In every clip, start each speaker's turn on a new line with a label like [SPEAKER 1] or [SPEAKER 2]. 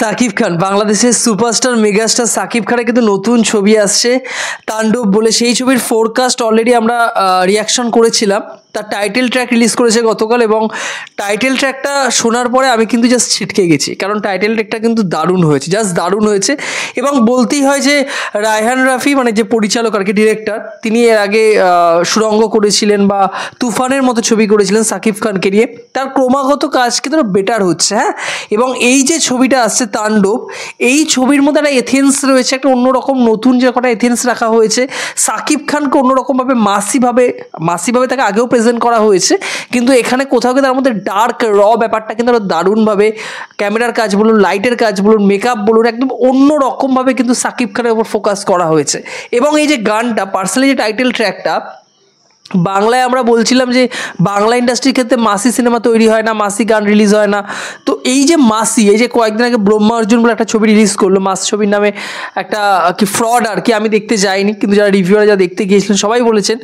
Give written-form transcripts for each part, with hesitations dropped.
[SPEAKER 1] সাকিব খান বাংলাদেশের superstar megastar Shakib খানের কিন্তু নতুন ছবি আসছে তাণ্ডব বলে। সেই ছবির ফোরকাস্ট অলরেডি আমরা রিয়াকশন করেছিলাম। তার টাইটেল ট্র্যাক রিলিজ করেছে গতকাল এবং টাইটেল ট্র্যাকটা শোনার পরে আমি কিন্তু জাস্ট ছিটকে গেছি, কারণ টাইটেল ট্র্যাকটা কিন্তু দারুণ হয়েছে, জাস্ট দারুণ হয়েছে। এবং বলতেই হয় যে রায়হান রাফি মানে যে পরিচালক আর কি, ডিরেক্টর, তিনি এর আগে সুরঙ্গ করেছিলেন বা তুফানের মতো ছবি করেছিলেন সাকিব খানকে নিয়ে। তার ক্রমাগত কাজ কিন্তু বেটার হচ্ছে। হ্যাঁ, এবং এই যে ছবিটা আসছে তাণ্ডব, এই ছবির মধ্যে একটা এথেন্স রয়েছে, একটা অন্যরকম নতুন যে কটা এথেন্স রাখা হয়েছে। সাকিব খানকে অন্যরকমভাবে মাসিভাবে তাকে আগেও প্রেজেন্ট করা হয়েছে, কিন্তু এখানে কোথাও কিন্তু তার মধ্যে ডার্ক ব্যাপারটা কিন্তু আরো দারুণভাবে, ক্যামেরার কাজ বলুন, লাইটের কাজ বলুন, মেকআপ বলুন, একদম অন্যরকমভাবে কিন্তু সাকিব খানের উপর ফোকাস করা হয়েছে। এবং এই যে গানটা, পার্সোনালি যে টাইটেল ট্র্যাকটা, বাংলায় আমরা বলছিলাম যে বাংলা ইন্ডাস্ট্রির ক্ষেত্রে মাসি সিনেমা তৈরি হয় না, মাসি গান রিলিজ হয় না। তো এই যে মাসি, এই যে কয়েকদিন আগে ব্রহ্মা অর্জুন বলে একটা ছবি রিলিজ করলো, মাস ছবির নামে, একটা কি ফ্রড আর কি। আমি দেখতে যাইনি, কিন্তু যারা রিভিউয়ার যারা দেখতে গিয়েছিলেন সবাই বলেছেন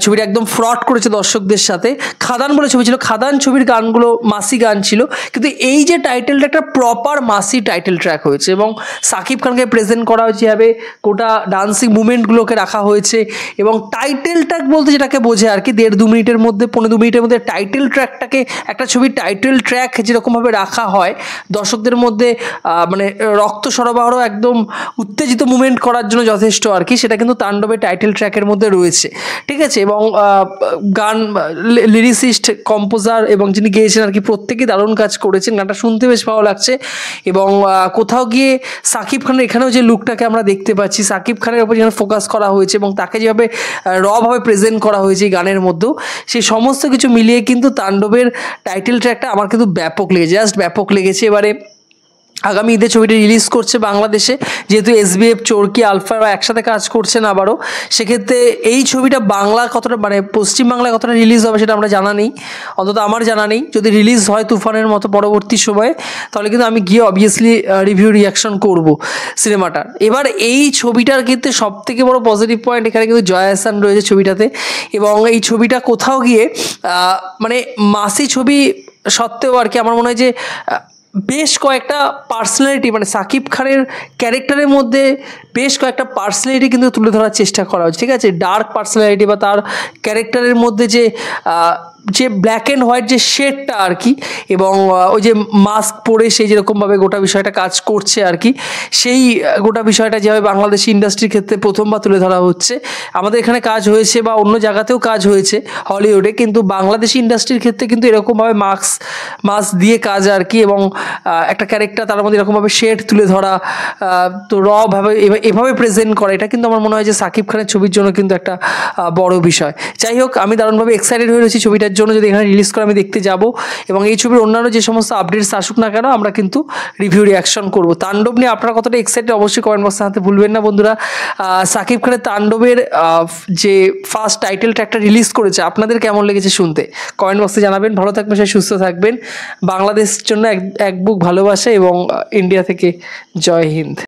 [SPEAKER 1] ছবিটা একদম ফ্রড করেছে দর্শকদের সাথে। খাদান বলে ছবি ছিল, খাদান ছবির গানগুলো মাসি গান ছিল, কিন্তু এই যে টাইটেলটা একটা প্রপার মাসি টাইটেল ট্র্যাক হয়েছে এবং সাকিব খানকে প্রেজেন্ট করা হয়েছে এভাবে, গোটা ডান্সিং মুভমেন্টগুলোকে রাখা হয়েছে। এবং টাইটেল ট্র্যাক বলতে যেটাকে বোঝে আর কি, 1.5-2 মিনিটের মধ্যে, 1.5-2 মিনিটের মধ্যে টাইটেল ট্র্যাকটাকে, একটা ছবির টাইটেল ট্র্যাক যেরকমভাবে রাখা হয় দর্শকদের মধ্যে মানে রক্ত সরবরাহ একদম উত্তেজিত মুভমেন্ট করার জন্য যথেষ্ট আর কি, সেটা কিন্তু তাণ্ডবের টাইটেল ট্র্যাকের মধ্যে রয়েছে। ঠিক আছে, এবং গান, লিরিসিস্ট, কম্পোজার এবং যিনি গেয়েছেন আর কি, প্রত্যেকেই দারুণ কাজ করেছেন। গানটা শুনতে বেশ ভালো লাগছে। এবং কোথাও গিয়ে সাকিব খানের এখানেও যে লুকটাকে আমরা দেখতে পাচ্ছি, সাকিব খানের উপর যেখানে ফোকাস করা হয়েছে এবং তাকে যেভাবে ভাবে প্রেজেন্ট করা হয়েছে এই গানের মধ্যেও, সেই সমস্ত কিছু মিলিয়ে কিন্তু তাণ্ডবের টাইটেল ট্র্যাকটা আমার কিন্তু ব্যাপক লেগেছে, জাস্ট ব্যাপক লেগেছে। এবারে আগামী ঈদে ছবিটা রিলিজ করছে বাংলাদেশে, যেহেতু SBF, চরকি, আলফারা একসাথে কাজ করছেন আবারও, সেক্ষেত্রে এই ছবিটা বাংলা কতটা, মানে পশ্চিমবাংলায় কতটা রিলিজ হবে সেটা আমরা জানা নেই, অন্তত আমার জানা নেই। যদি রিলিজ হয় তুফানের মতো পরবর্তী সময়ে, তাহলে কিন্তু আমি গিয়ে অবভিয়াসলি রিভিউ রিয়াকশন করব সিনেমাটার। এবার এই ছবিটার ক্ষেত্রে সবথেকে বড় পজিটিভ পয়েন্ট, এখানে কিন্তু জয়া আহসান রয়েছে ছবিটাতে। এবং এই ছবিটা কোথাও গিয়ে মানে মাসি ছবি সত্ত্বেও আর কি, আমার মনে হয় যে বেশ কয়েকটা পার্সোনালিটি, মানে সাকিব খানের ক্যারেক্টারের মধ্যে বেশ কয়েকটা পার্সোনালিটি কিন্তু তুলে ধরার চেষ্টা করা হচ্ছে। ঠিক আছে, ডার্ক পার্সোনালিটি বা তার ক্যারেক্টারের মধ্যে যে ব্ল্যাক অ্যান্ড হোয়াইট যে শেডটা আর কি, এবং ওই যে মাস্ক পরে সেই যেরকমভাবে গোটা বিষয়টা কাজ করছে আর কি, সেই গোটা বিষয়টা যেভাবে বাংলাদেশি ইন্ডাস্ট্রির ক্ষেত্রে প্রথমবার তুলে ধরা হচ্ছে। আমাদের এখানে কাজ হয়েছে বা অন্য জায়গাতেও কাজ হয়েছে হলিউডে, কিন্তু বাংলাদেশি ইন্ডাস্ট্রির ক্ষেত্রে কিন্তু এরকমভাবে মাস্ক দিয়ে কাজ আর কি, এবং একটা ক্যারেক্টার তার মধ্যে এরকমভাবে শেড তুলে ধরা, তো ভাবে এভাবে প্রেজেন্ট করা, এটা কিন্তু আমার মনে হয় যে সাকিব খানের ছবির জন্য কিন্তু একটা বড় বিষয়। যাই হোক, আমি দারুণভাবে এক্সাইটেড হয়ে রয়েছি ছবিটার জন্য। যদি এখানে রিলিজ করে আমি দেখতে যাব, এবং এই ছবির অন্যান্য যে সমস্ত আপডেটস আসুক না কেন, আমরা কিন্তু রিভিউ রিয়াকশন করব। তাণ্ডব নিয়ে আপনারা কতটা এক্সাইটেড অবশ্যই কমেন্ট বক্সে জানাতে ভুলবেন না বন্ধুরা। সাকিব খানের তাণ্ডবের যে ফার্স্ট টাইটেল ট্র্যাকটা রিলিজ করেছে, আপনাদের কেমন লেগেছে শুনতে কমেন্ট বক্সে জানাবেন। ভালো থাকবেন, সবাই সুস্থ থাকবেন। বাংলাদেশের জন্য এক বুক ভালোবাসা, এবং ইন্ডিয়া থেকে জয় হিন্দ।